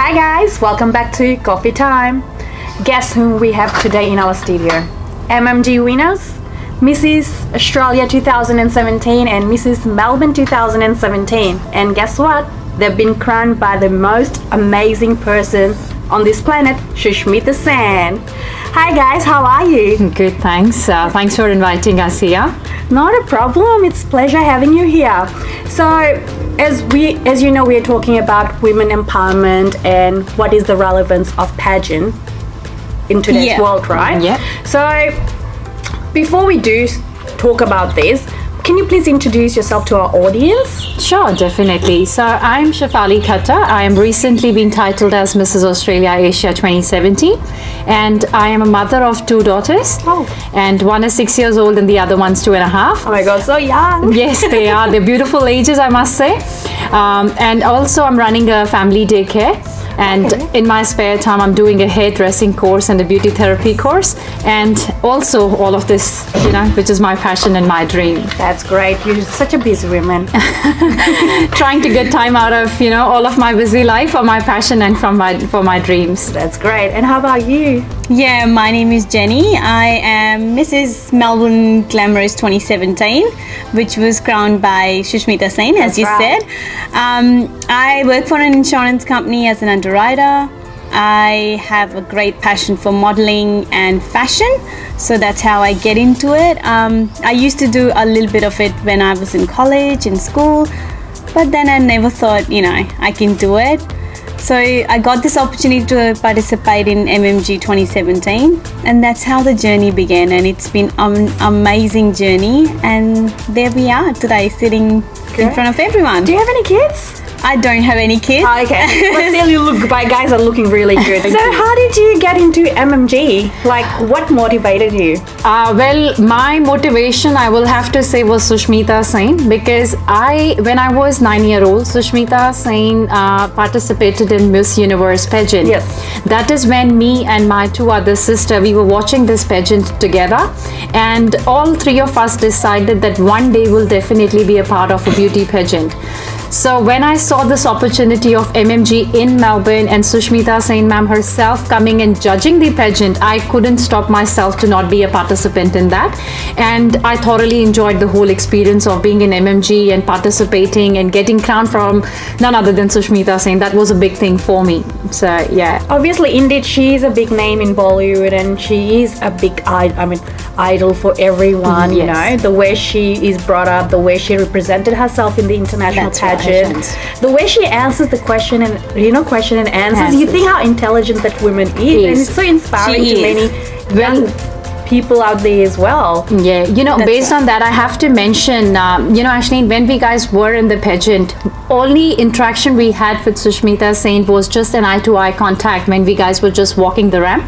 Hi guys, welcome back to Coffee Time. Guess whom we have today in our studio? MMG winners, Mrs. Australia 2017 and Mrs. Melbourne 2017. And guess what? They've been crowned by the most amazing person on this planet, Shushmita Sen. Hi guys, how are you? Good, thanks. Thanks for inviting us here. Not a problem. It's a pleasure having you here. So, as you know, we are talking about women empowerment and what is the relevance of pageant in today's world, right? Yeah. So, before we do talk about this, can you please introduce yourself to our audience? Sure, definitely. So I'm Shefali Khattar. I am recently being titled as Mrs. Australia Asia 2017, and I am a mother of two daughters. Oh. And one is 6 years old and the other one's 2.5. Oh my God, so young. Yes, they are. They're beautiful ages, I must say. And also I'm running a family daycare. And in my spare time, I'm doing a hairdressing course and a beauty therapy course. And also all of this, which is my passion and my dream. That's great. You're such a busy woman. Trying to get time out of, all of my busy life for my passion and for my dreams. That's great. And how about you? Yeah, my name is Jenny. I am Mrs. Melbourne Glamorous 2017, which was crowned by Shushmita Sen, as you said. I work for an insurance company as an underwriter. I have a great passion for modeling and fashion, so that's how I get into it. I used to do a little bit of it when I was in college, in school, but then I never thought, I can do it. So I got this opportunity to participate in MMG 2017, and that's how the journey began, and it's been an amazing journey, and there we are today sitting in front of everyone. Do you have any kids? I don't have any kids. Oh, okay. But still, guys are looking really good. So how did you get into MMG? Like, what motivated you? Well, my motivation, I will have to say, was Shushmita Sen, because when I was 9-year-old, Shushmita Sen participated in Miss Universe pageant. Yes. That is when me and my two other sisters, we were watching this pageant together, and all three of us decided that one day we'll definitely be a part of a beauty pageant. So when I saw this opportunity of MMG in Melbourne and Shushmita Sen ma'am herself coming and judging the pageant, I couldn't stop myself to not be a participant in that. And I thoroughly enjoyed the whole experience of being in MMG and participating and getting crowned from none other than Shushmita Sen. That was a big thing for me. So yeah. Obviously, indeed, she is a big name in Bollywood, and she is a big idol for everyone. Yes. The way she is brought up, the way she represented herself in the international pageant. The way she answers the question and question and answers. You think how intelligent that woman is, and it's so inspiring to many young people out there as well. Yeah, based on that, I have to mention, Ashleen, when we guys were in the pageant, only interaction we had with Shushmita Sen was just an eye-to-eye contact when we guys were just walking the ramp.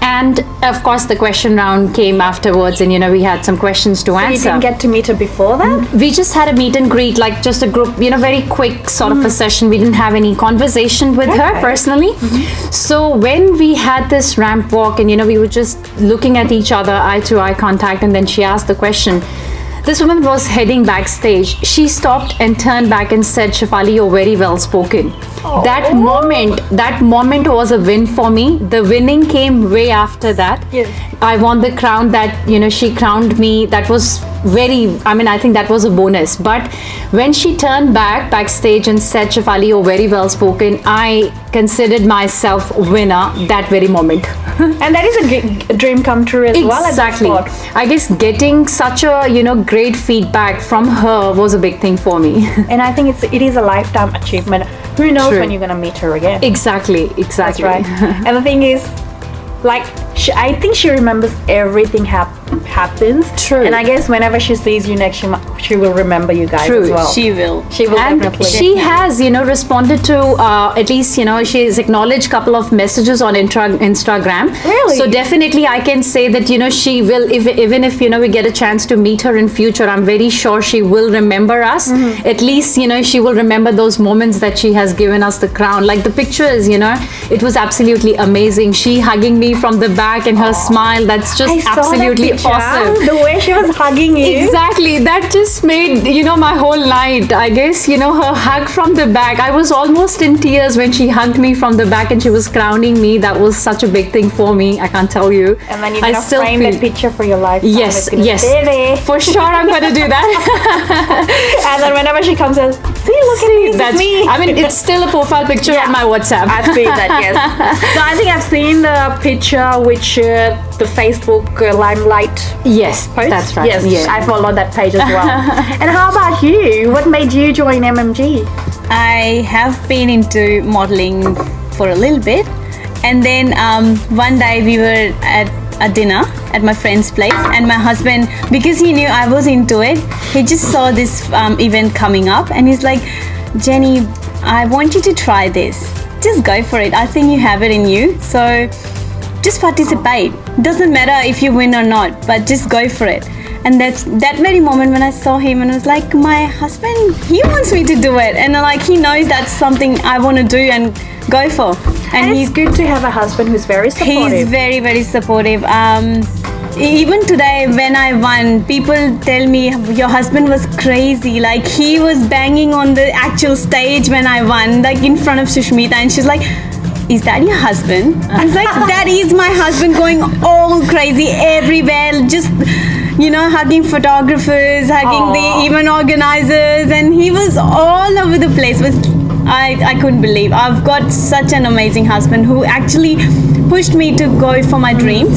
And of course, the question round came afterwards, and we had some questions to answer. You didn't get to meet her before that? We just had a meet and greet, like just a group, very quick sort of a session. We didn't have any conversation with her personally. So when we had this ramp walk, and we were just looking at each other, eye-to-eye contact, and then she asked the question. This woman was heading backstage. She stopped and turned back and said, "Shefali, you're very well spoken." That moment was a win for me. The winning came way after that. Yes. I won the crown that, she crowned me. That was I think that was a bonus. But when she turned backstage and said, "Shefali, you're very well spoken," I considered myself winner that very moment. And that is a dream come true as well. Exactly. I guess getting such a great feedback from her was a big thing for me. And I think it is a lifetime achievement. Who knows True. when you're gonna meet her again? Exactly. That's right. And the thing is, I think she remembers everything happens. True. And I guess whenever she sees you next, she will remember you guys True. as well. She will. She will And definitely. she has, responded to at least, she's acknowledged a couple of messages on Instagram. Really? So definitely I can say that, she will, even if, we get a chance to meet her in future, I'm very sure she will remember us. At least, she will remember those moments that she has given us the crown. Like the pictures, it was absolutely amazing. She hugging me from the back, back and her smile, that's just I saw that absolutely picture, awesome. The way she was hugging you. Exactly, that just made, my whole night. I guess, her hug from the back. I was almost in tears when she hugged me from the back and she was crowning me. That was such a big thing for me, I can't tell you. And then you're gonna frame that picture for your lifetime. Yes, It's gonna yes. stay there. For sure, I'm going to do that. And then whenever she comes in, see, look at me, That's it's me. I mean, it's still a profile picture on my WhatsApp. I've seen that, yes. So I think I've seen the picture which the Facebook Limelight Yes, post. that's right. Yes, Yeah. I followed that page as well. And how about you? What made you join MMG? I have been into modeling for a little bit, and then one day we were at a dinner at my friend's place, and my husband, because he knew I was into it, he just saw this event coming up, and he's like, Jenny, I want you to try this. Just go for it. I think you have it in you. So just participate. Doesn't matter if you win or not, but just go for it. And that's that very moment when I saw him and I was like, my husband, he wants me to do it. And like, he knows that's something I want to do and go for. And it's good to have a husband who's very supportive. He's very, very supportive. Even today when I won, people tell me your husband was crazy. Like, he was banging on the actual stage when I won, like in front of Sushmita, and she's like, is that your husband? I was like, that is my husband, going all crazy everywhere, just hugging photographers, hugging the event organizers, and he was all over the place. I couldn't believe. I've got such an amazing husband who actually pushed me to go for my dreams.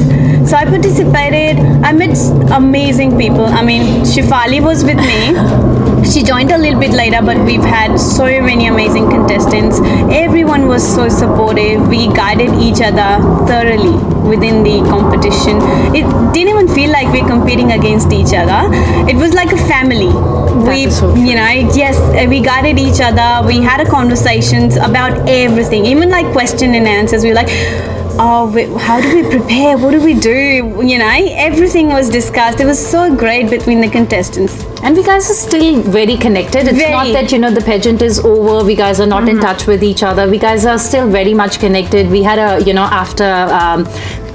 So I participated. I met amazing people. I mean, Shifali was with me. She joined a little bit later, but we've had so many amazing contestants. Everyone was so supportive. We guided each other thoroughly within the competition. It didn't even feel like we're competing against each other. It was like a family. We guided each other. We had conversations about everything, even like question and answers. We were like, how do we prepare? What do we do? Everything was discussed. It was so great between the contestants. And we guys are still very connected. It's not that, the pageant is over. We guys are not in touch with each other. We guys are still very much connected. We had a, after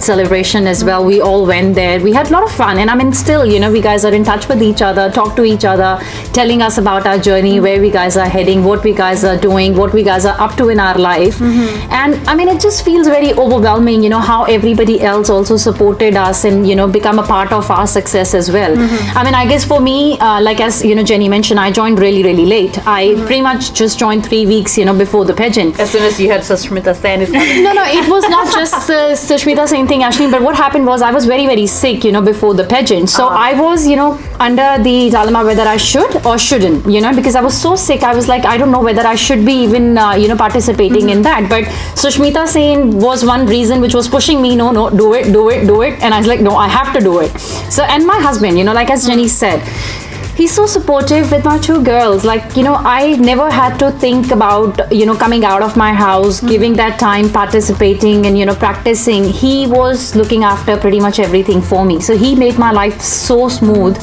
celebration as well. We all went there. We had a lot of fun. And I mean, still, we guys are in touch with each other, talk to each other, telling us about our journey, where we guys are heading, what we guys are doing, what we guys are up to in our life. And I mean, it just feels very overwhelming, how everybody else also supported us and, become a part of our success as well. I mean, I guess for me, like as, Jenny mentioned, I joined really, really late. I pretty much just joined 3 weeks, before the pageant. As soon as you heard Sushmita Sen is coming. No, it was not just Sushmita Sen thing, Ashleen, but what happened was I was very, very sick, before the pageant. So I was, under the dilemma whether I should or shouldn't, because I was so sick. I was like, I don't know whether I should be even, participating in that. But Sushmita Sen was one reason which was pushing me, no, do it. And I was like, no, I have to do it. So, and my husband, like as Jenny said, he's so supportive with my 2 girls. Like, I never had to think about, coming out of my house, giving that time, participating and, practicing. He was looking after pretty much everything for me. So he made my life so smooth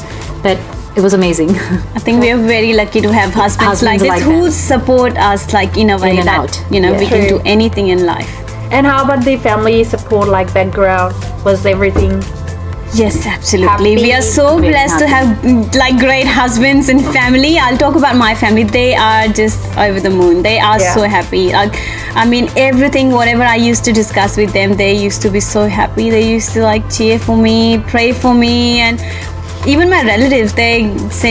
that it was amazing. I think we are very lucky to have husbands like this who support us like in a way In and that, out. we can do anything in life. And how about the family support, like background? Was everything? Yes, absolutely. Happy. We are so Very blessed to have like great husbands and family. I'll talk about my family. They are just over the moon. They are so happy. Like, I mean, everything, whatever I used to discuss with them, they used to be so happy. They used to like cheer for me, pray for me, and even my relatives, they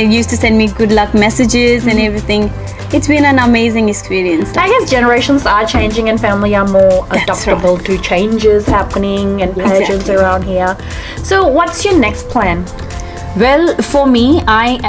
used to send me good luck messages and everything. It's been an amazing experience. I guess generations are changing and family are more That's adaptable to changes happening and pageants Exactly. around here. So what's your next plan? Well, for me, I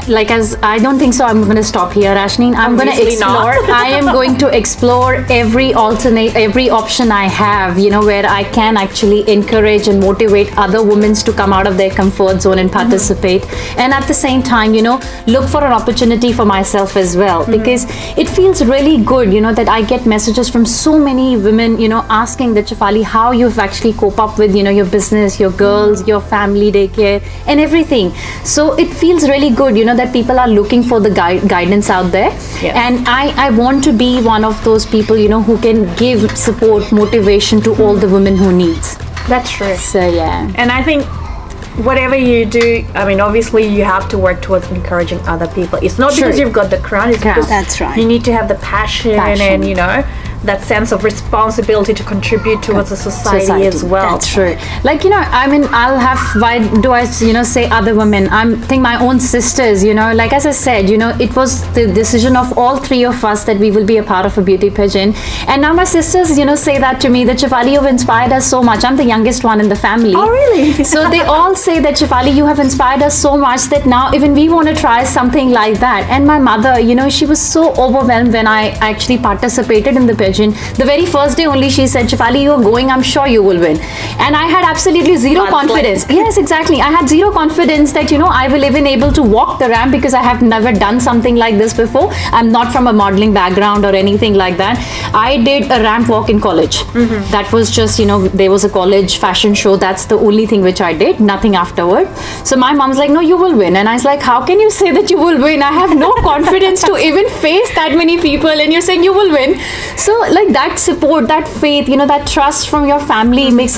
don't think so. I'm going to stop here, Ashleen. I'm going to Obviously not. explore. I am going to explore every option I have, where I can actually encourage and motivate other women to come out of their comfort zone and participate. And at the same time, look for an opportunity for myself as well, because it feels really good, that I get messages from so many women, asking that, Shifali, how you've actually cope up with, your business, your girls, your family, daycare, and everything. So it feels really good, that people are looking for the guidance out there. Yeah. And I want to be one of those people, who can give support, motivation to all the women who needs. That's true. So yeah. And I think whatever you do, I mean, obviously you have to work towards encouraging other people. It's not because True. you've got the crown, it's Yeah. because That's right. you need to have the passion. Passion. And that sense of responsibility to contribute towards the society as well. That's True. Like, I mean, why do I, say other women? think my own sisters, like as I said, it was the decision of all three of us that we will be a part of a beauty pageant. And now my sisters, say that to me, that Shefali, you've inspired us so much. I'm the youngest one in the family. Oh, really? So they all say that, Shefali, you have inspired us so much that now even we want to try something like that. And my mother, she was so overwhelmed when I actually participated in the pageant. The very first day only she said, Shefali, you're going, I'm sure you will win. And I had absolutely zero confidence. Yes, exactly. I had zero confidence that, I will even able to walk the ramp because I have never done something like this before. I'm not from a modeling background or anything like that. I did a ramp walk in college. That was just, there was a college fashion show. That's the only thing which I did, nothing afterward. So my mom's like, no, you will win. And I was like, how can you say that you will win? I have no confidence to even face that many people and you're saying you will win. So like that support, that faith, that trust from your family makes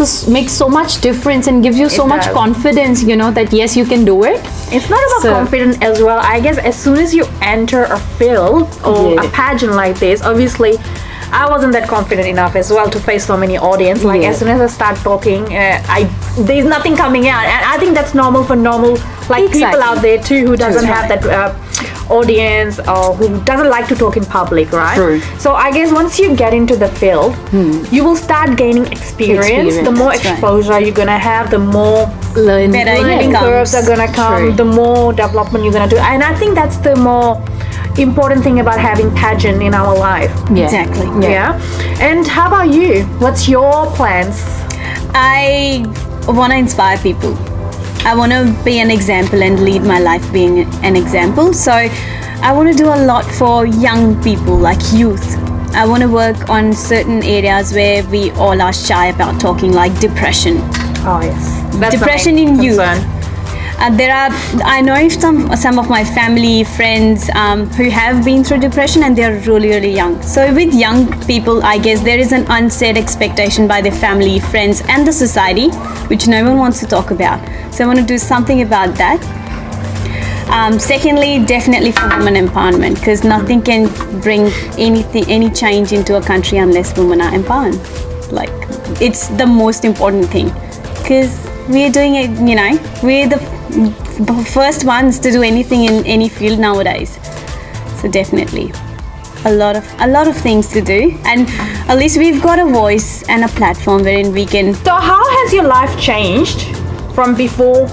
so much difference and gives you so much does. confidence, that yes, you can do it. It's not about So- confidence as well. I guess as soon as you enter a field or Yeah. a pageant like this, obviously I wasn't that confident enough as well to face so many audience. Like Yeah. as soon as I start talking, there's nothing coming out, and I think that's normal for normal people Exactly. out there too who doesn't have that audience or who doesn't like to talk in public, right? True. So I guess once you get into the field, you will start gaining experience. The more That's right. exposure you're gonna have, the more Learn. Better you learning becomes. curves are gonna come, True. the more development you're gonna do. And I think that's the more important thing about having pageant in our life. Yeah. Exactly. Yeah. And how about you? What's your plans? I want to inspire people. I want to be an example and lead my life being an example. So I want to do a lot for young people, like youth. I want to work on certain areas where we all are shy about talking, like depression. Oh yes. That's Depression my in youth. concern. I know some of my family, friends who have been through depression and they're really, really young. So with young people, I guess there is an unsaid expectation by their family, friends and the society, which no one wants to talk about. So I want to do something about that. Secondly, definitely for women empowerment, because nothing can bring any change into a country unless women are empowered. Like, it's the most important thing, because we're doing it, we're the first ones to do anything in any field nowadays. So definitely a lot of things to do, and at least we've got a voice and a platform wherein we can. So how has your life changed from before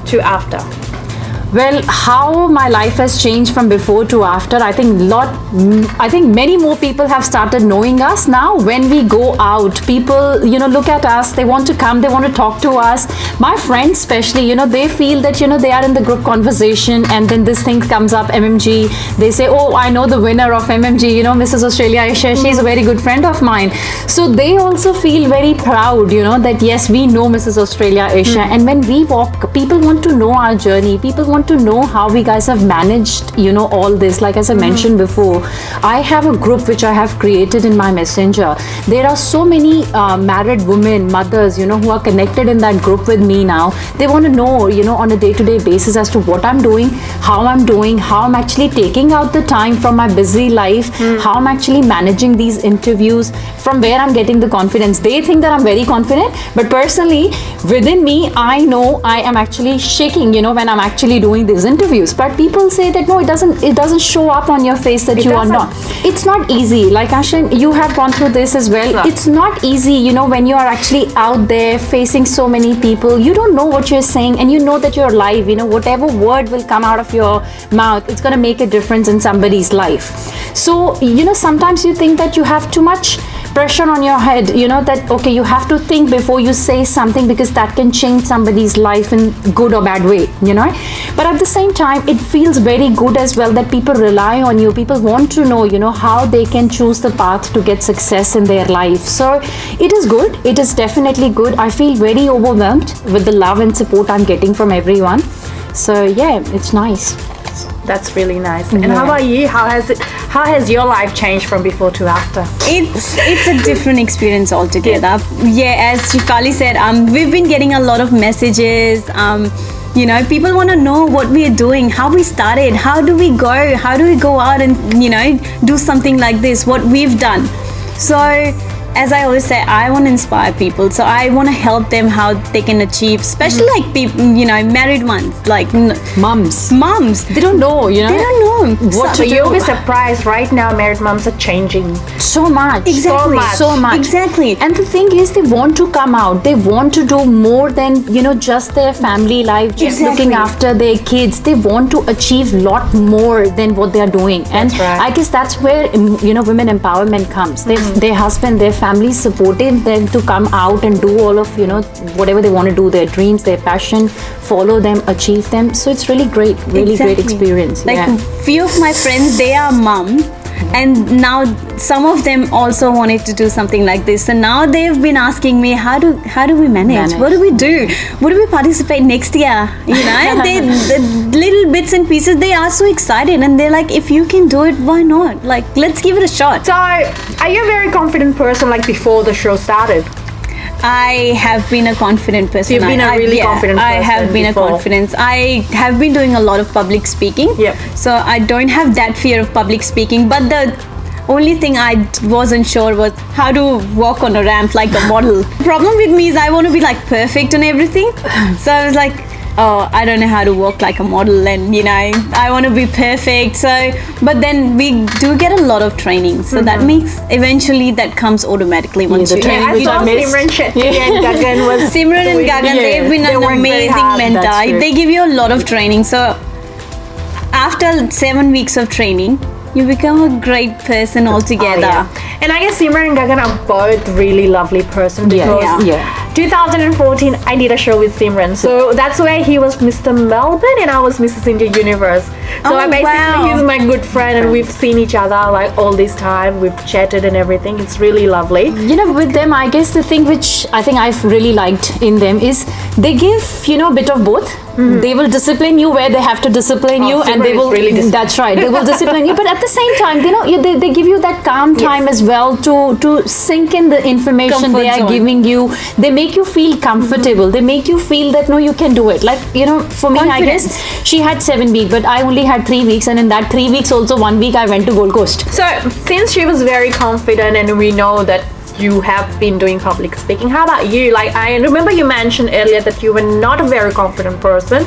to after? Well, how my life has changed from before to after, I think many more people have started knowing us now. When we go out, people, look at us, they want to come, they want to talk to us. My friends especially, they feel that, they are in the group conversation and then this thing comes up, MMG. They say, oh, I know the winner of MMG, Mrs. Australia Asia, she's a very good friend of mine. So they also feel very proud, that yes, we know Mrs. Australia Asia. And when we walk, people want to know our journey. People want to know how we guys have managed, all this. Like as I mentioned before, I have a group which I have created in my messenger. There are so many married women, mothers, who are connected in that group with me now. They want to know, on a day-to-day basis as to what I'm doing, how I'm actually taking out the time from my busy life, how I'm actually managing these interviews, from where I'm getting the confidence. They think that I'm very confident, but personally, within me, I know I am actually shaking, when I'm actually doing these interviews. But people say that no, it doesn't show up on your face that you are not. It's not easy. Like Ashwin, you have gone through this as well. Sure. It's not easy, when you are actually out there facing so many people. You don't know what you're saying, and you know that you're live. Whatever word will come out of your mouth, it's going to make a difference in somebody's life. So, sometimes you think that you have too much pressure on your head, that okay, you have to think before you say something, because that can change somebody's life in good or bad way, but at the same time it feels very good as well that people rely on you. People want to know, how they can choose the path to get success in their life. So it is good. It is definitely good. I feel very overwhelmed with the love and support I'm getting from everyone. So yeah, it's nice. That's really nice. And how about you? How has your life changed from before to after? It's a different experience altogether. Yeah, as Shifali said, we've been getting a lot of messages. You know, people want to know what we are doing, how we started, how do we go out and, you know, do something like this, what we've done. So, as I always say, I want to inspire people. So I want to help them how they can achieve, especially like people, you know, married ones, like Mums. moms. They don't know, you know. They don't know What So to you'll do. be surprised. Right now, married moms are changing. So much. Exactly. So much. Exactly. And the thing is, they want to come out. They want to do more than, you know, just their family life, just Exactly. looking after their kids. They want to achieve lot more than what they are doing. And right. I guess that's where, you know, women empowerment comes. Their husband, their family supporting them to come out and do all of, you know, whatever they want to do, their dreams, their passion, follow them, achieve them. So it's really great, really great Exactly. experience. Like yeah. few of my friends, they are mum, and now some of them also wanted to do something like this. So now they've been asking me, how do we manage? What do we do? What do we participate next year? You know, the little bits and pieces. They are so excited, and they're like, if you can do it, why not? Like, let's give it a shot. So, are you a very confident person like before the show started? I have been a confident person. You've been a really confident I have person been before. a confidence. I have been doing a lot of public speaking. Yep. So I don't have that fear of public speaking. But the only thing I wasn't sure was how to walk on a ramp like a model. Problem with me is I want to be like perfect on everything. So I was like, oh, I don't know how to walk like a model, and you know, I want to be perfect. So, but then we do get a lot of training, so that makes eventually that comes automatically once the you. training I which saw I missed. Simran Shetty and Gagan was Simran and doing- Gagan, Yeah. they've been They an worked very amazing hard, that's mentor. true. They give you a lot of training. So after 7 weeks of training, you become a great person altogether. Oh, yeah. And I guess Simran and Gagan are both really lovely person Yeah, because yeah. 2014 I did a show with Simran. So that's where he was Mr. Melbourne and I was Mrs. India Universe. So Oh, I basically wow. he's my good friend and we've seen each other like all this time. We've chatted and everything. It's really lovely. You know, with them, I guess the thing which I think I've really liked in them is they give, you know, a bit of both. They will discipline you where they have to discipline you, and Simran they is will. really disciplined. That's right. They will discipline you, but at the same time, you know, they give you that calm time as well to sink in the information Comfort they are zone. giving you. They make you feel comfortable. They make you feel that no, you can do it. Like, you know, for me, I guess Confidence. she had 7 weeks, but I only had 3 weeks, and in that 3 weeks, also 1 week I went to Gold Coast. So since she was very confident and we know that you have been doing public speaking, how about you? Like I remember you mentioned earlier that you were not a very confident person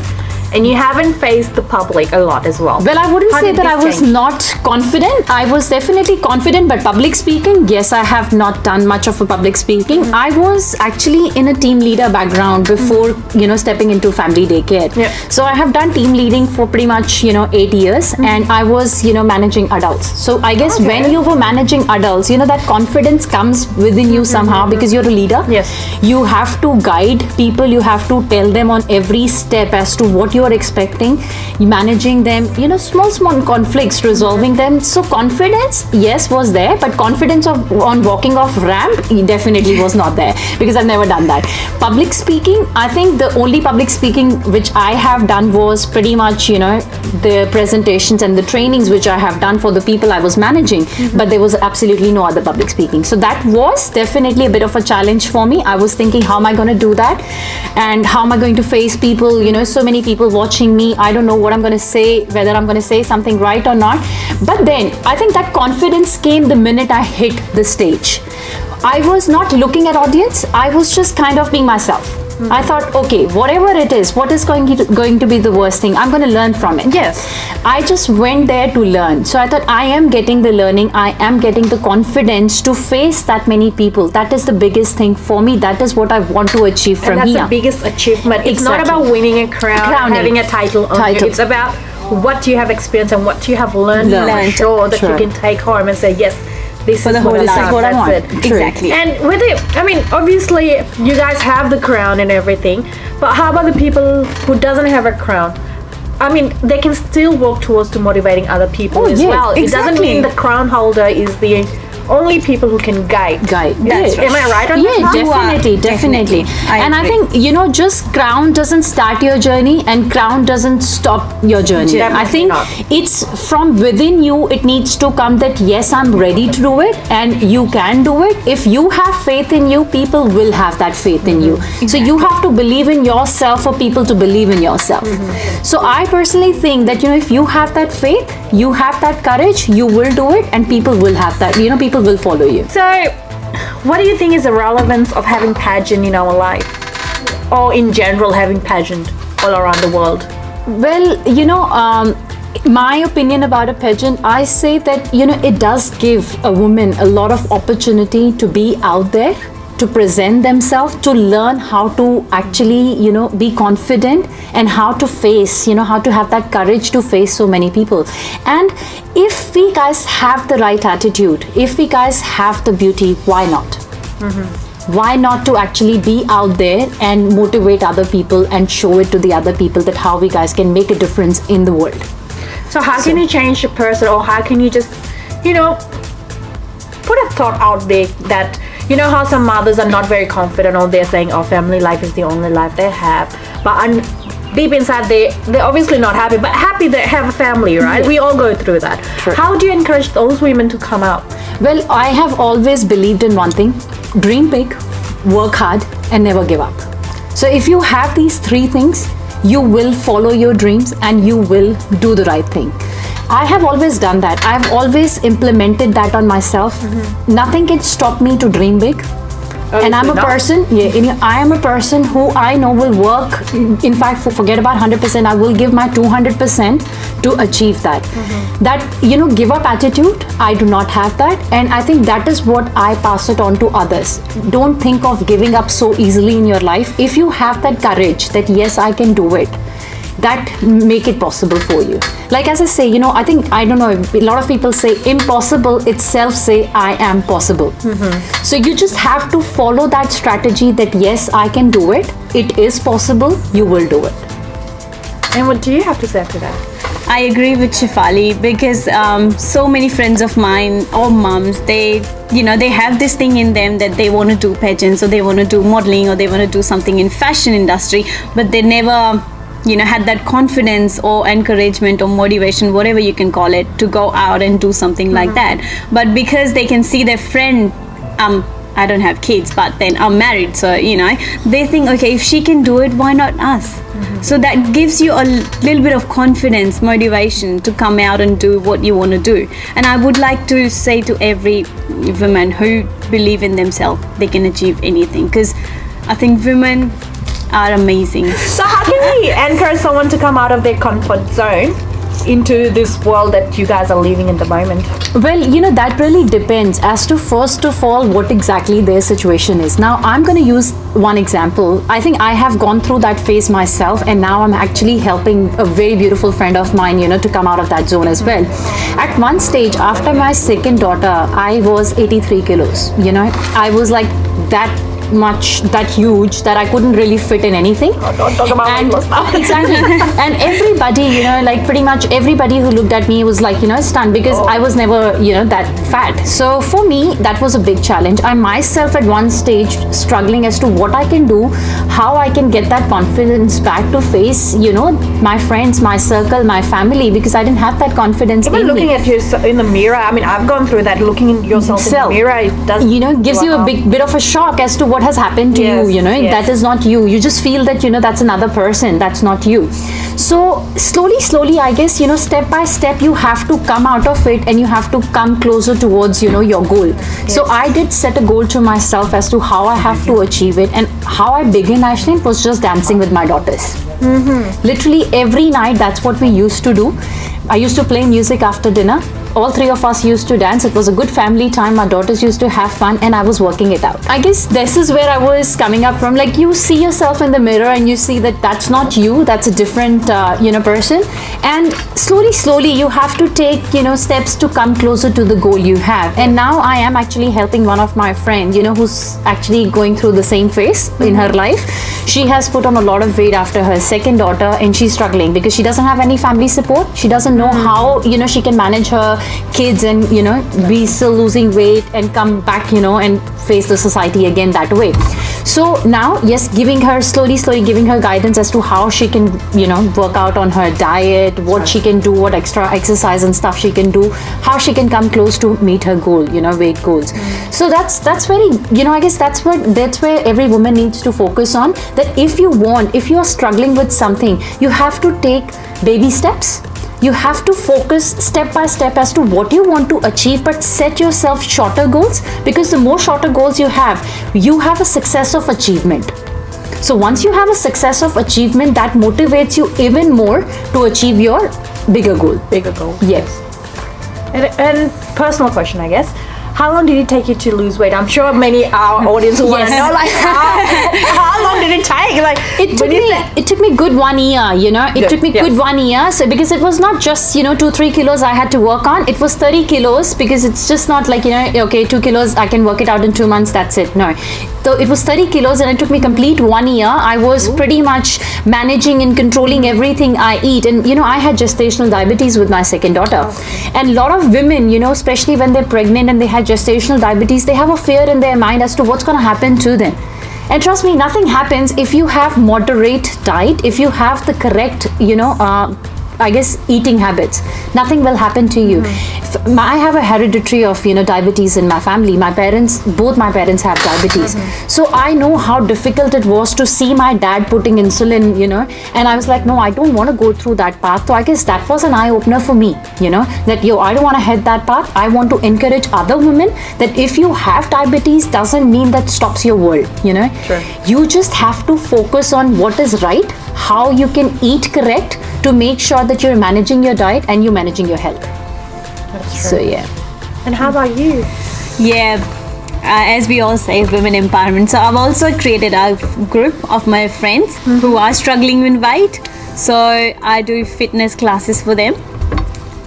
and you haven't faced the public a lot as well. Well, I wouldn't How say did that I this was change? not confident. I was definitely confident, but public speaking, yes, I have not done much of a public speaking. I was actually in a team leader background before, you know, stepping into family daycare. Yep. So I have done team leading for pretty much, you know, 8 years, and I was, you know, managing adults. So I guess when you were managing adults, you know, that confidence comes within you somehow because you're a leader. Yes. You have to guide people, you have to tell them on every step as to what you are expecting, managing them, you know, small conflicts, resolving them. So confidence, yes, was there, but confidence on walking off ramp definitely was not there because I've never done that. Public speaking, I think the only public speaking which I have done was pretty much, you know, the presentations and the trainings which I have done for the people I was managing, but there was absolutely no other public speaking. So that was definitely a bit of a challenge for me. I was thinking, how am I going to do that? And how am I going to face people, you know, so many people watching me. I don't know what I'm going to say, whether I'm going to say something right or not. But then I think that confidence came the minute I hit the stage. I was not looking at audience. I was just kind of being myself. I thought, okay, whatever it is, what is going to be the worst thing? I'm going to learn from it. Yes. I just went there to learn. So I thought I am getting the learning. I am getting the confidence to face that many people. That is the biggest thing for me. That is what I want to achieve from And that's here. the biggest achievement. It's not Exactly. about winning a crown, Crowning. having a title on you. It's about what you have experienced and what you have learned. Learned. Sure that Sure. you can take home and say, yes, this For is the whole what life. I This is what I That's want. it. True. Exactly. And with it, I mean, obviously, you guys have the crown and everything, but how about the people who doesn't have a crown? I mean, they can still work towards to motivating other people as yes, well. It doesn't exactly. mean the crown holder is the only people who can guide. Yes. Am I right on Yeah, that? definitely, definitely. I And I agree. think, just Crown doesn't start your journey and Crown doesn't stop your journey. I Definitely think not. it's from within you, it needs to come that, yes, I'm ready to do it and you can do it. If you have faith in you, people will have that faith in you. So you have to believe in yourself for people to believe in yourself. So I personally think that, if you have that faith, you have that courage, you will do it and people will have that, people will follow you. So, what do you think is the relevance of having pageant in our life, or in general having pageant all around the world? Well, my opinion about a pageant, I say that, it does give a woman a lot of opportunity to be out there, to present themselves, to learn how to actually, be confident and how to face, how to have that courage to face so many people. And if we guys have the right attitude, if we guys have the beauty, why not? Why not to actually be out there and motivate other people and show it to the other people that how we guys can make a difference in the world. So how can you change a person, or how can you just, put a thought out there that, how some mothers are not very confident, or they're saying, oh, family life is the only life they have, but deep inside they're obviously not happy, but happy they have a family, right? We all go through that. True. How do you encourage those women to come out? Well, I have always believed in one thing: dream big, work hard, and never give up. So if you have these three things, you will follow your dreams and you will do the right thing. I have always done that. I've always implemented that on myself. Nothing can stop me to dream big. And I'm a person, I am a person who I know will work. In fact, forget about 100%, I will give my 200% to achieve that. That, give up attitude, I do not have that. And I think that is what I pass it on to others. Don't think of giving up so easily in your life. If you have that courage that, yes, I can do it, that make it possible for you. Like as I say, I think, I don't know, a lot of people say impossible itself say I am possible. So you just have to follow that strategy that, yes, I can do it. It is possible. You will do it. And what do you have to say to that? I agree with Shefali, because so many friends of mine or moms, they have this thing in them that they want to do pageants, or they want to do modeling, or they want to do something in fashion industry, but they never had that confidence or encouragement or motivation, whatever you can call it, to go out and do something like that. But because they can see their friend, I don't have kids, but then I'm married, so they think, okay, if she can do it, why not us? So that gives you a little bit of confidence, motivation to come out and do what you want to do. And I would like to say to every woman who believe in themselves, they can achieve anything, because I think women are amazing. So how can we encourage someone to come out of their comfort zone into this world that you guys are living at the moment? Well, that really depends as to, first of all, what exactly their situation is. Now, I'm going to use one example. I think I have gone through that phase myself, and now I'm actually helping a very beautiful friend of mine, to come out of that zone as well. At one stage, after my second daughter, I was 83 kilos. I was like that huge that I couldn't really fit in anything. Oh, don't talk about weight loss now. Exactly. And everybody, like pretty much everybody who looked at me was like, stunned, because I was never, that fat. So for me, that was a big challenge. I myself at one stage struggling as to what I can do, how I can get that confidence back to face, my friends, my circle, my family, because I didn't have that confidence Even in looking me. at yourself in the mirror, I mean, I've gone through that. Looking at yourself in the mirror, it does, gives you a big bit of a shock as to what has happened to Yes, you. yes. That is not you. You just feel that that's another person, that's not you. So slowly, I guess, step by step, you have to come out of it and you have to come closer towards your goal. So I did set a goal to myself as to how I have to achieve it, and how I began, actually, was just dancing with my daughters. Literally every night, that's what we used to do. I used to play music after dinner. All three of us used to dance. It was a good family time. My daughters used to have fun, and I was working it out. I guess this is where I was coming up from. Like, you see yourself in the mirror and you see that that's not you, that's a different person. And slowly you have to take steps to come closer to the goal you have. And now I am actually helping one of my friends who's actually going through the same phase in her life. She has put on a lot of weight after her second daughter, and she's struggling because she doesn't have any family support. She doesn't know how she can manage her kids and be still losing weight and come back and face the society again that way. So now, yes, giving her slowly giving her guidance as to how she can work out on her diet, what she can do, what extra exercise and stuff she can do, how she can come close to meet her goal, weight goals. So that's very, I guess that's where every woman needs to focus on, that if you are struggling with something, you have to take baby steps. You have to focus step by step as to what you want to achieve, but set yourself shorter goals, because the more shorter goals you have a success of achievement. So once you have a success of achievement, that motivates you even more to achieve your bigger goal. Yes. And personal question, I guess. How long did it take you to lose weight? I'm sure many our audience want to know, like, how long did it take? Like, it took me good 1 year. It took me good 1 year. So because it was not just 2-3 kilos I had to work on. It was 30 kilos, because it's just not like okay, 2 kilos I can work it out in 2 months. That's it. No. So it was 30 kilos, and it took me complete 1 year. I was pretty much managing and controlling everything I eat, and I had gestational diabetes with my second daughter. And a lot of women, especially when they're pregnant and they had gestational diabetes, they have a fear in their mind as to what's going to happen to them. And trust me, nothing happens if you have moderate diet, if you have the correct, I guess, eating habits. Nothing will happen to you. I have a hereditary of diabetes in my family. Both my parents have diabetes. So I know how difficult it was to see my dad putting insulin, and I was like, no, I don't want to go through that path. So I guess that was an eye-opener for me, that I don't want to head that path. I want to encourage other women that if you have diabetes, doesn't mean that stops your world. Sure. You just have to focus on what is right, how you can eat correct to make sure that you're managing your diet and you're managing your health. That's true. So yeah. And how about you? Yeah, as we all say, women empowerment. So I've also created a group of my friends who are struggling with weight. So I do fitness classes for them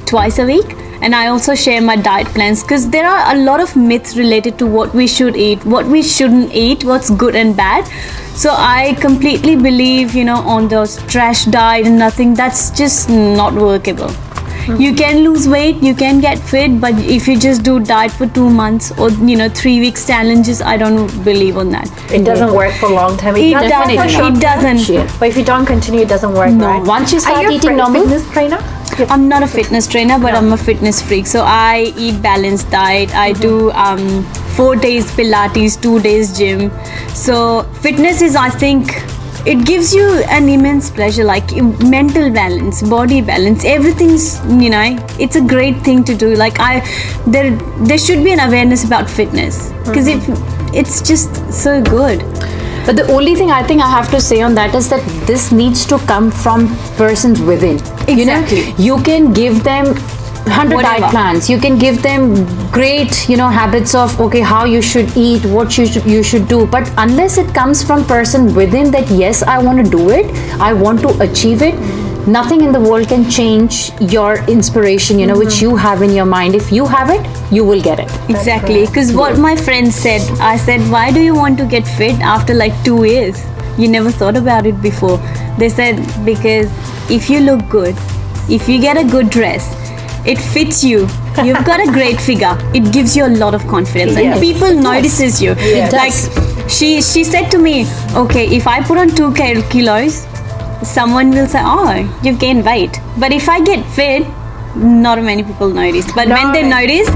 twice a week. And I also share my diet plans, because there are a lot of myths related to what we should eat, what we shouldn't eat, what's good and bad. So I completely believe, on those trash diet and nothing, that's just not workable. You can lose weight, you can get fit, but if you just do diet for 2 months or 3 weeks challenges, I don't believe on that. It doesn't work for a long time. It doesn't. But if you don't continue, it doesn't work, No. right? Once you start Are you eating a normal, fitness trainer? I'm not a fitness trainer, but I'm a fitness freak. So I eat balanced diet. I do 4 days Pilates, 2 days gym. So fitness is, I think, it gives you an immense pleasure, like mental balance, body balance, everything's, it's a great thing to do. Like there should be an awareness about fitness, because it's just so good. but the only thing I think I have to say on that is that this needs to come from persons within. Exactly. You can give them 100 Whatever. diet plans, you can give them great habits of how you should eat, what you should do, but unless it comes from person within that yes, I want to do it, I want to achieve it, nothing in the world can change your inspiration which you have in your mind. If you have it, you will get it. Exactly, because what my friend said, I said, why do you want to get fit after like 2 years? You never thought about it before. They said, because if you look good, if you get a good dress, it fits you, you've got a great figure, it gives you a lot of confidence, and people notices you. Like she said to me, okay, if I put on 2 kilos, someone will say, oh, you've gained weight. But if I get fit, not many people notice. But when they notice,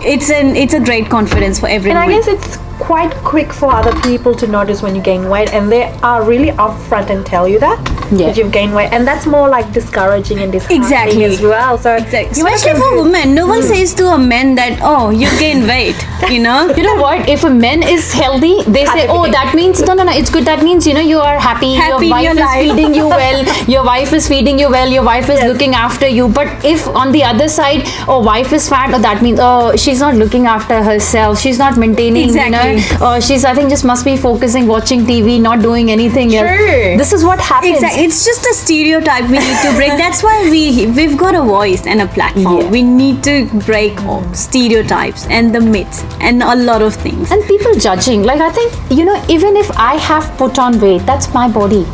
it's a great confidence for everyone. And I guess it's quite quick for other people to notice when you gain weight, and they are really upfront and tell you that you've gained weight, and that's more like discouraging and disheartening Exactly. as well. So Especially for women, no one says to a man that, oh, you gained weight, You know what? If a man is healthy, they say, oh, that means no, it's good. That means you are happy. Your Happy in wife your is life. feeding you well. Your wife is feeding you well. Your wife is looking after you. But if on the other side, wife is fat, that means she's not looking after herself. She's not maintaining. Exactly. she's, I think, just must be focusing, watching TV, not doing anything. True. This is what happens. Exactly. It's just a stereotype we need to break. That's why we've got a voice and a platform. Yeah. We need to break all stereotypes and the myths and a lot of things. And people judging, like, I think, even if I have put on weight, that's my body.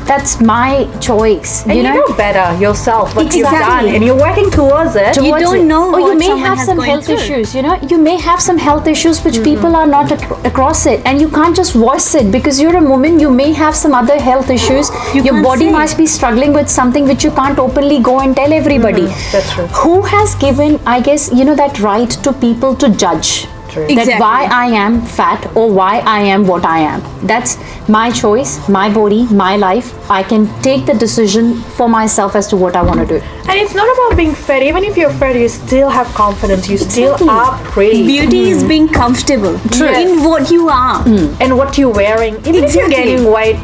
That's my choice. And you know better yourself what you've Exactly. done, and you're working towards it. You don't know or you what may someone have has some going health through. issues. You may have some health issues which people are not across it, and you can't just voice it because you're a woman. You may have some other health issues. Your can't body say. must be struggling with something which you can't openly go and tell everybody. That's true. Who has given, I guess, that right to people to judge? True. That Exactly. why I am fat or why I am what I am. That's my choice, my body, my life. I can take the decision for myself as to what I want to do. And it's not about being fat. Even if you're fat, you still have confidence. You still Exactly. are pretty. Beauty is being comfortable True. in what you are. And what you're wearing. Even if you're Exactly. gaining weight,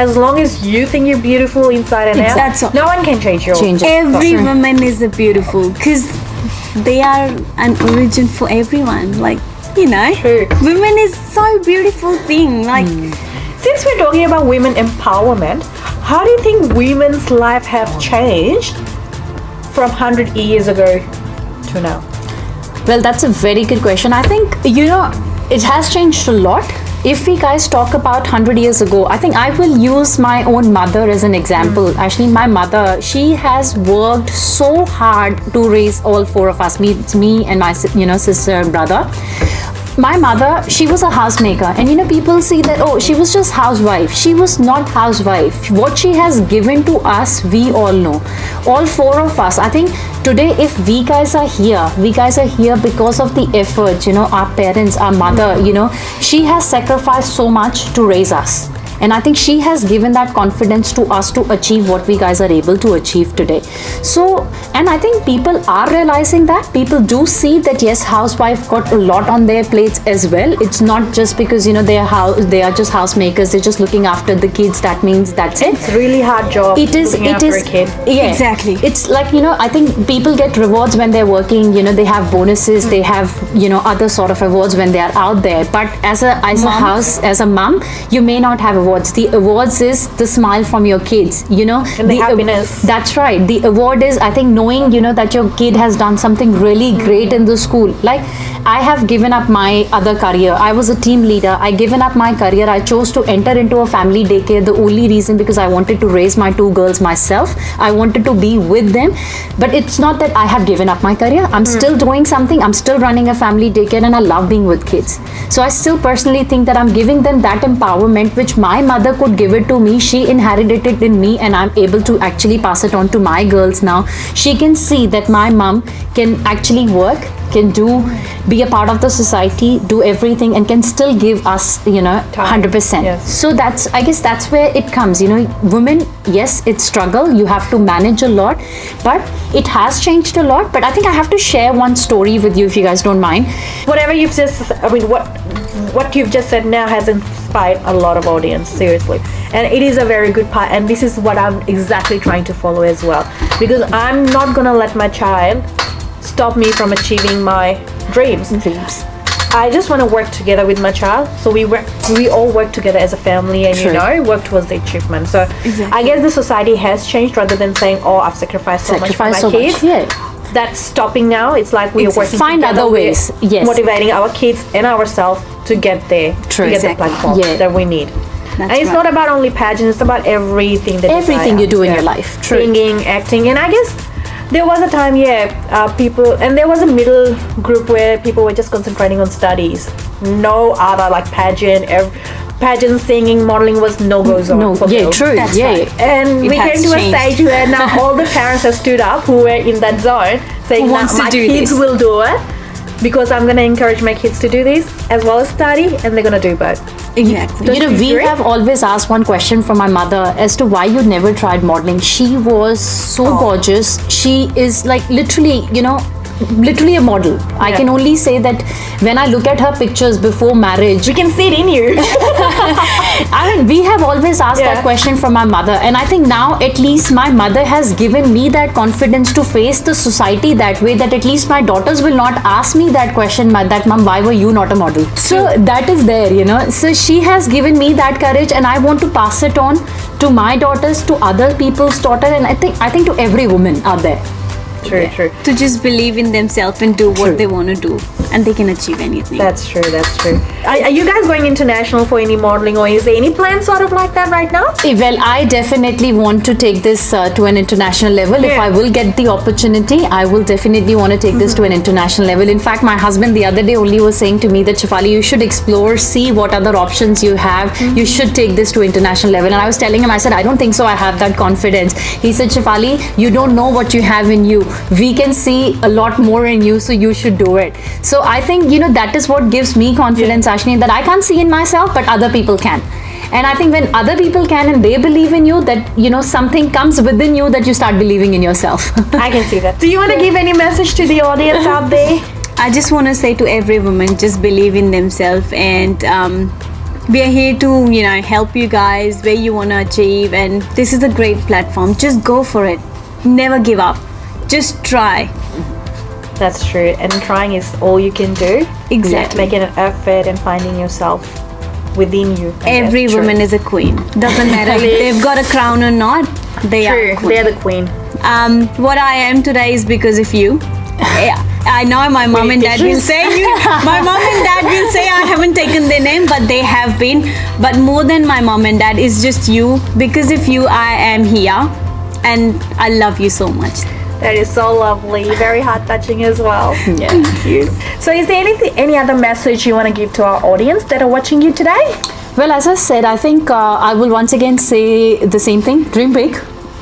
as long as you think you're beautiful inside and out, That's all. no one can change your Change it. Every Sure. woman is a beautiful because they are an origin for everyone. True. Women is so beautiful thing. Since we're talking about women empowerment, how do you think women's life have changed from 100 years ago to now? Well, that's a very good question. I think, it has changed a lot. If we guys talk about 100 years ago, I think I will use my own mother as an example. Actually, my mother, she has worked so hard to raise all four of us, me and my sister and brother. My mother, she was a housemaker, and people see that, oh, she was just housewife. She was not housewife. What she has given to us, we all know. All four of us. I think today, if we guys are here because of the effort, our parents, our mother, she has sacrificed so much to raise us. And I think she has given that confidence to us to achieve what we guys are able to achieve today. So, and I think people are realizing that. People do see that, yes, housewife got a lot on their plates as well. It's not just because, they are just housemakers. They're just looking after the kids. That means that's it. It's a really hard job. It is. looking It after is. a kid. Yeah, Exactly. It's like I think people get rewards when they're working. They have bonuses. They have other sort of awards when they are out there. But as a mom, you may not have awards. The awards is the smile from your kids. And the happiness. That's right. The award is, I think, knowing that your kid has done something really great in the school. Like, I have given up my other career. I was a team leader. I given up my career. I chose to enter into a family daycare. The only reason because I wanted to raise my two girls myself. I wanted to be with them. But it's not that I have given up my career. I'm still doing something. I'm still running a family daycare, and I love being with kids. So I still personally think that I'm giving them that empowerment which my mother could give it to me. She inherited it in me, and I'm able to actually pass it on to my girls now. She can see that my mom can actually work, can be a part of the society, do everything, and can still give us 100%. Yes. So I guess that's where it comes. Women, yes, it's struggle. You have to manage a lot, but it has changed a lot. But I think I have to share one story with you, if you guys don't mind. Whatever you've just, what you've just said now has inspired a lot of audience, seriously. And it is a very good part, and this is what I'm exactly trying to follow as well. Because I'm not gonna let my child stop me from achieving my dreams. I just want to work together with my child, so we all work together as a family, and True. work towards the achievement. So Exactly. I guess the society has changed, rather than saying, oh, I've sacrificed so much for my kids. Yeah. That's stopping now. It's like we are working Find together. other We're ways. Yes. motivating our kids and ourselves to get there, True. to get Exactly. the platform Yeah. that we need. And it's right. not about only pageants, it's about everything that Everything you do in your life. True. Singing, acting, and I guess there was a time, people, and there was a middle group where people were just concentrating on studies. No other pageant, singing, modeling was no-go zone No, for yeah, girls. true. That's Yeah. right. And It we has came to changed. a stage where now all the parents have stood up who were in that zone, saying, Who "Now wants to my do kids this?" will do it because I'm going to encourage my kids to do this as well as study, and they're going to do both." Exactly. Don't you We agree? have always asked one question from my mother as to why you never tried modeling. She was so gorgeous. She is like literally, literally a model. I Yeah. can only say that when I look at her pictures before marriage, We can see it in you. I mean, we have always asked Yeah. that question from my mother, and I think now at least my mother has given me that confidence to face the society that way, that at least my daughters will not ask me that question, that mom, why were you not a model? So that is there, you know. So she has given me that courage, and I want to pass it on to my daughters, to other people's daughter, and I think to every woman out there. True. To just believe in themselves and do what they want to do, and they can achieve anything. That's true. Are you guys going international for any modeling, or is there any plan sort of like that right now? Well, I definitely want to take this to an international level. If Yeah. I will get the opportunity, I will definitely want to take this to an international level. In fact, my husband the other day only was saying to me that, Shefali, you should explore, see what other options you have. You should take this to international level. And I was telling him, I said, I don't think so. I have that confidence. He said, Shefali, you don't know what you have in you. We can see a lot more in you, so you should do it. So I think, you know, that is what gives me confidence, Ashni, that I can't see in myself, but other people can. And I think when other people can and they believe in you, that, you know, something comes within you that you start believing in yourself. I can see that. Do you want to give any message to the audience out there? I just want to say to every woman, just believe in themselves, and we are here to, you know, help you guys where you want to achieve, and this is a great platform. Just go for it. Never give up. Just try. That's true. And trying is all you can do. Exactly. Making an effort and finding yourself within you. Every woman is a queen. Doesn't matter if they've got a crown or not. They are a True. queen. They're the queen. What I am today is because of you. Yeah, I know my mom and dad will say my mom and dad will say I haven't taken their name, but they have been. But more than my mom and dad, is just you. Because of you, I am here, and I love you so much. That is so lovely. Very heart touching as well. Yeah. Thank you. So, is there any other message you want to give to our audience that are watching you today? Well, as I said, I think I will once again say the same thing. Dream big,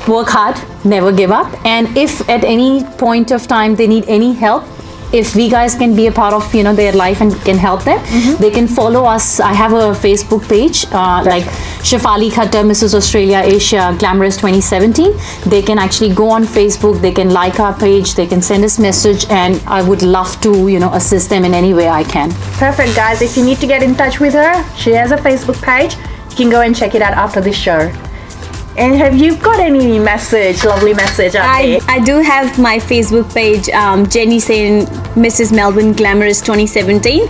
work hard, never give up. And if at any point of time they need any help, if we guys can be a part of, you know, their life and can help them, they can follow us. I have a Facebook page like Shefali Khattar, Mrs. Australia Asia Glamorous 2017. They can actually go on Facebook, they can like our page, they can send us message, and I would love to, you know, assist them in any way I can. Perfect, guys. If you need to get in touch with her, she has a Facebook page. You can go and check it out after this show. And have you got any lovely message out there? I do have my Facebook page, Jenny saying Mrs. Melbourne Glamorous 2017.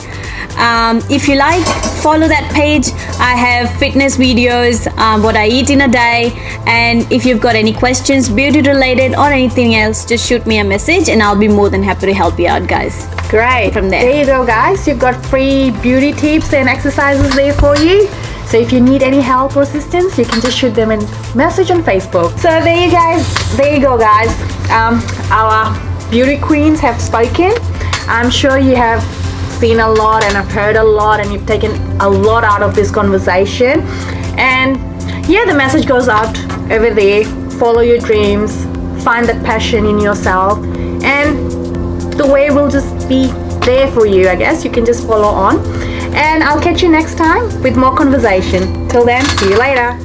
If you like, follow that page. I have fitness videos, what I eat in a day, and if you've got any questions, beauty related or anything else, just shoot me a message and I'll be more than happy to help you out, guys. Great. From there. There you go, guys. You've got free beauty tips and exercises there for you. So if you need any help or assistance, you can just shoot them a message on Facebook. So there you go, guys. Our beauty queens have spoken. I'm sure you have seen a lot and have heard a lot, and you've taken a lot out of this conversation. And yeah, the message goes out over there. Follow your dreams. Find that passion in yourself, and the way will just be there for you. I guess you can just follow on. And I'll catch you next time with more conversation. Till then, see you later.